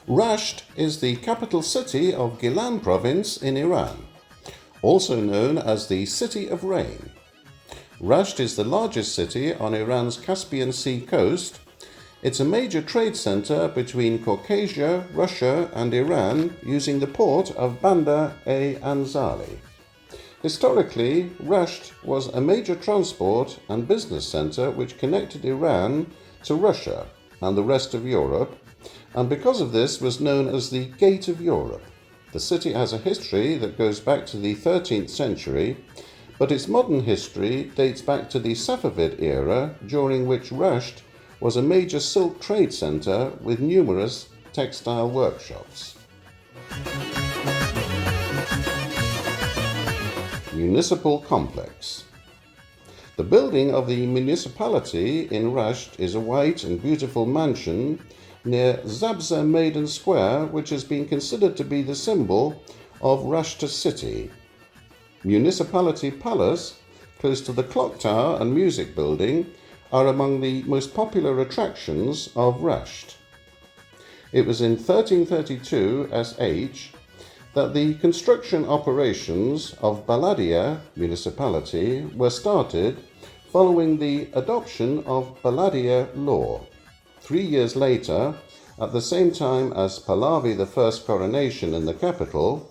Rasht is the capital city of Gilan province in Iran, also known as the City of Rain. Rasht is the largest city on Iran's Caspian Sea coast. It's a major trade center between Caucasia, Russia and Iran using the port of Bandar-e-Anzali. Historically, Rasht was a major transport and business center which connected Iran to Russia and the rest of Europe, and because of this was known as the Gate of Europe. The city has a history that goes back to the 13th century, but its modern history dates back to the Safavid era, during which Rasht was a major silk trade center with numerous textile workshops. Municipal complex. The building of the municipality in Rasht is a white and beautiful mansion near Zabza Maiden Square, which has been considered to be the symbol of Rasht city. Municipality Palace, close to the clock tower and music building, are among the most popular attractions of Rasht. It was in 1332 SH that the construction operations of Baladia municipality were started following the adoption of Baladia law. 3 years later, at the same time as Pahlavi I's coronation in the capital,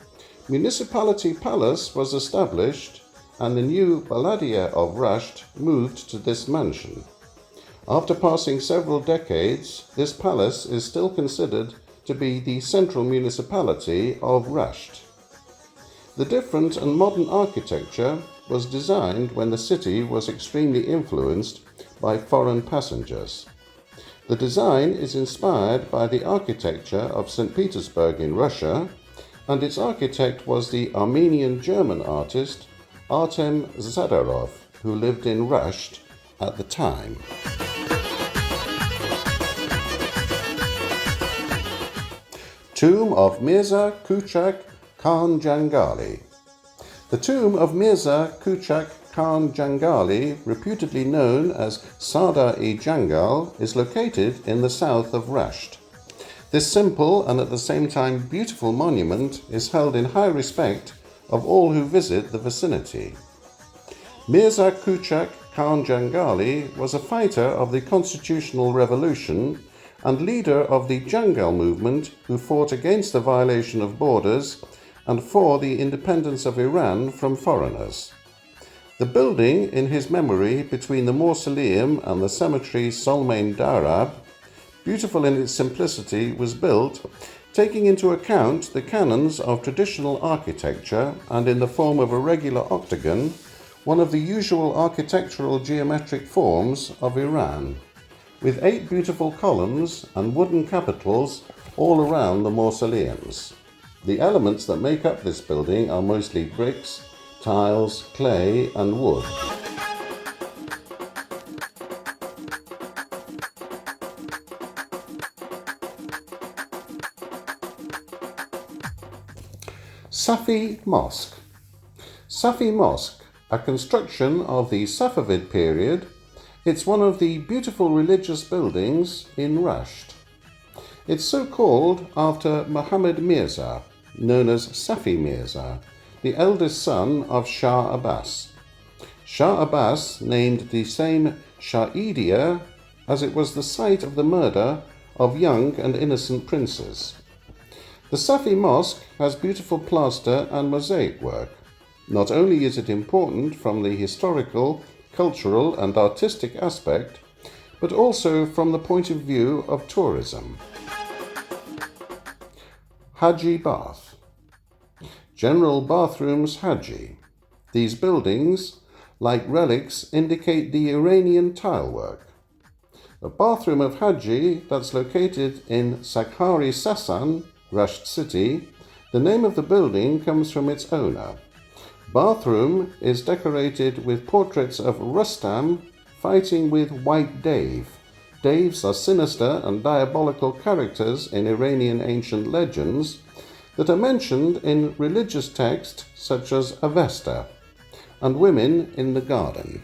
Municipality Palace was established and the new Baladia of Rasht moved to this mansion. After passing several decades, this palace is still considered to be the central municipality of Rasht. The different and modern architecture was designed when the city was extremely influenced by foreign passengers. The design is inspired by the architecture of St. Petersburg in Russia, and its architect was the Armenian-German artist Artem Zadarov, who lived in Rasht at the time. Tomb of Mirza Kuchak Khan Jangali. The tomb of Mirza Kuchak Khan Jangali, reputedly known as Sadar-e-Jangal, is located in the south of Rasht. This simple and at the same time beautiful monument is held in high respect of all who visit the vicinity. Mirza Kuchak Khan Jangali was a fighter of the Constitutional Revolution and leader of the Jangal movement who fought against the violation of borders and for the independence of Iran from foreigners. The building in his memory between the mausoleum and the cemetery Solmain Darab, beautiful in its simplicity, was built taking into account the canons of traditional architecture and in the form of a regular octagon, one of the usual architectural geometric forms of Iran, with 8 beautiful columns and wooden capitals all around the mausoleums. The elements that make up this building are mostly bricks, tiles, clay and wood. Safi Mosque. Safi Mosque, a construction of the Safavid period, it's one of the beautiful religious buildings in Rasht. It's so called after Muhammad Mirza, known as Safi Mirza, the eldest son of Shah Abbas. Shah Abbas named the same Shahidia as it was the site of the murder of young and innocent princes. The Safi Mosque has beautiful plaster and mosaic work. Not only is it important from the historical, cultural and artistic aspect, but also from the point of view of tourism. Haji Bath. General Bathrooms Haji. These buildings, like relics, indicate the Iranian tilework. The bathroom of Haji that's located in Sakhari Sasan, Rasht city, the name of the building comes from its owner. Bathroom is decorated with portraits of Rustam fighting with White Dave. Daves are sinister and diabolical characters in Iranian ancient legends that are mentioned in religious texts such as Avesta, and women in the garden.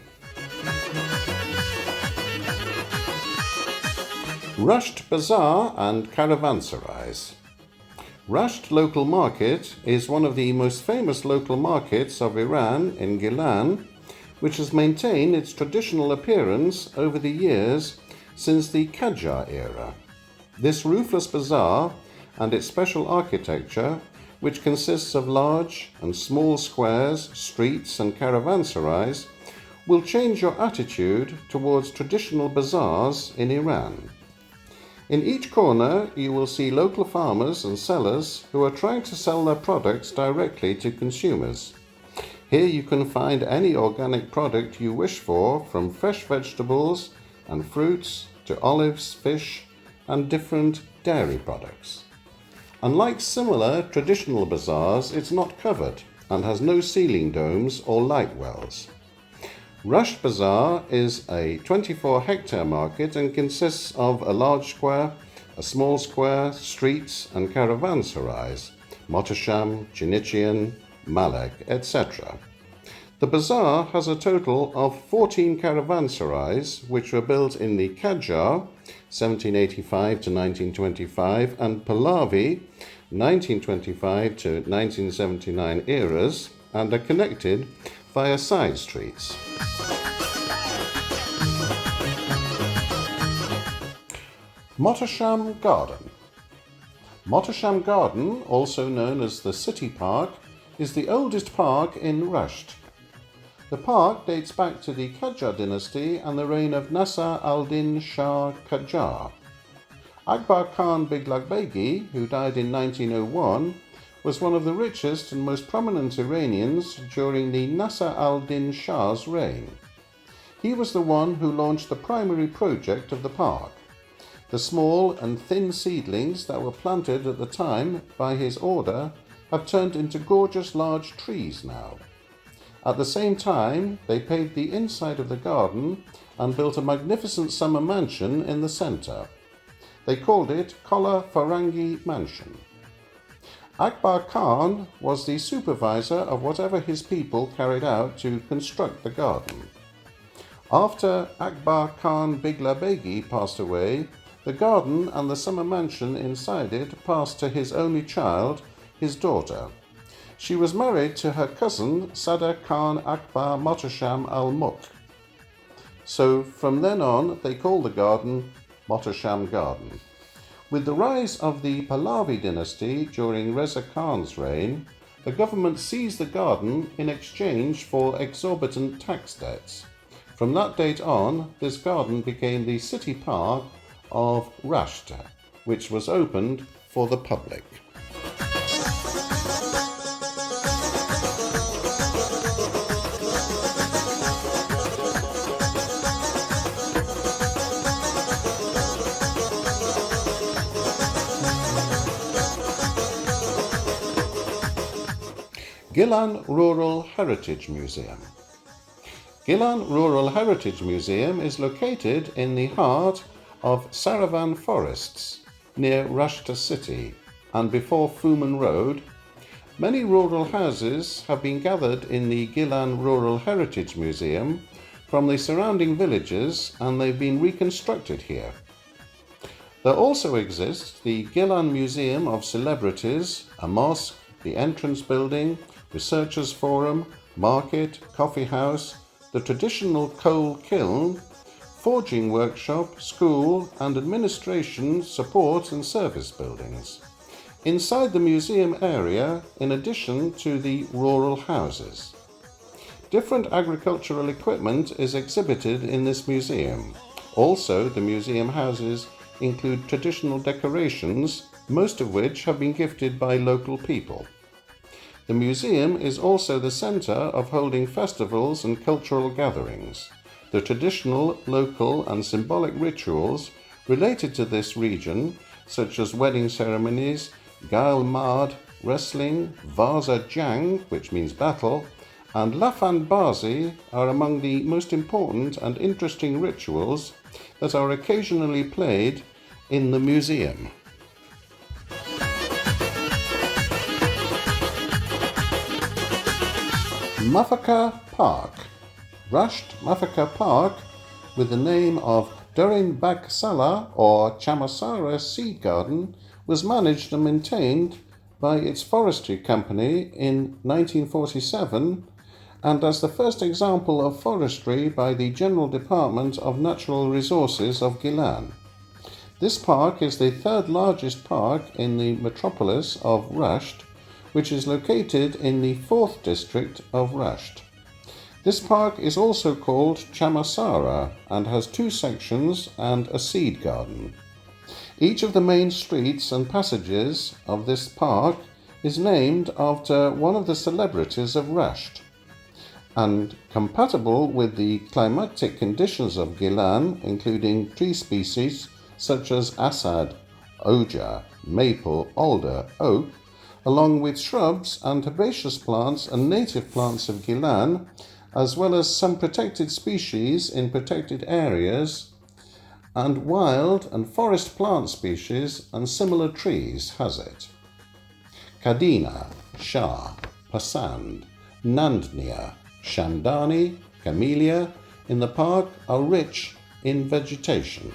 Rasht Bazaar and Caravanserais. Rasht local market is one of the most famous local markets of Iran in Gilan, which has maintained its traditional appearance over the years since the Qajar era. This roofless bazaar and its special architecture, which consists of large and small squares, streets and caravanserais, will change your attitude towards traditional bazaars in Iran. In each corner, you will see local farmers and sellers who are trying to sell their products directly to consumers. Here you can find any organic product you wish for, from fresh vegetables and fruits to olives, fish, and different dairy products. Unlike similar traditional bazaars, it's not covered and has no ceiling domes or light wells. Rasht Bazaar is a 24-hectare market and consists of a large square, a small square, streets and caravanserais, Mohtasham, Chinichian, Malek, etc. The bazaar has a total of 14 caravanserais which were built in the Qajar 1785 to 1925 and Pahlavi 1925 to 1979 eras and are connected via side streets. Mohtasham Garden. Mohtasham Garden, also known as the City Park, is the oldest park in Rasht. The park dates back to the Qajar dynasty and the reign of Nasser al-Din Shah Qajar. Akbar Khan Biglagbegi, who died in 1901, was one of the richest and most prominent Iranians during the Nasser al-Din Shah's reign. He was the one who launched the primary project of the park. The small and thin seedlings that were planted at the time by his order have turned into gorgeous large trees now. At the same time, they paved the inside of the garden and built a magnificent summer mansion in the centre. They called it Kola Farangi Mansion. Akbar Khan was the supervisor of whatever his people carried out to construct the garden. After Akbar Khan Biglagbegi passed away, the garden and the summer mansion inside it passed to his only child, his daughter. She was married to her cousin Sadr Khan Akbar Mohtasham al-Mulk. So from then on they called the garden Mohtasham Garden. With the rise of the Pahlavi dynasty during Reza Khan's reign, the government seized the garden in exchange for exorbitant tax debts. From that date on, this garden became the city park of Rasht, which was opened for the public. Gilan Rural Heritage Museum. Gilan Rural Heritage Museum is located in the heart of Saravan forests near Rasht city and before Fuman Road. Many rural houses have been gathered in the Gilan Rural Heritage Museum from the surrounding villages and they've been reconstructed here. There also exists the Gilan Museum of Celebrities, a mosque, the entrance building, researchers forum, market, coffee house, the traditional coal kiln, forging workshop, school and administration support and service buildings. Inside the museum area, in addition to the rural houses. Different agricultural equipment is exhibited in this museum. Also, the museum houses include traditional decorations, most of which have been gifted by local people. The museum is also the centre of holding festivals and cultural gatherings. The traditional, local and symbolic rituals related to this region, such as wedding ceremonies, Gail Mard, wrestling, Vaza Jang, which means battle, and Lafan Bazi are among the most important and interesting rituals that are occasionally played in the museum. Mafaka Park. Rasht Mafaka Park, with the name of Durin Bak Salah or Chamasara Seed Garden, was managed and maintained by its forestry company in 1947 and as the first example of forestry by the General Department of Natural Resources of Gilan. This park is the third largest park in the metropolis of Rasht, which is located in the 4th district of Rasht. This park is also called Chamasara and has 2 sections and a seed garden. Each of the main streets and passages of this park is named after one of the celebrities of Rasht, and compatible with the climatic conditions of Gilan, including tree species such as asad, oja, maple, alder, oak, along with shrubs and herbaceous plants and native plants of Gilan, as well as some protected species in protected areas, and wild and forest plant species and similar trees has it. Kadina, Shah, Pasand, Nandnia, Shandani, Camellia in the park are rich in vegetation.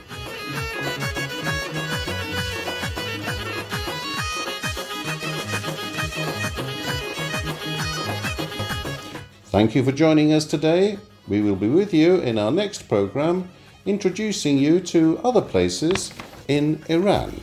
Thank you for joining us today. We will be with you in our next program, introducing you to other places in Iran.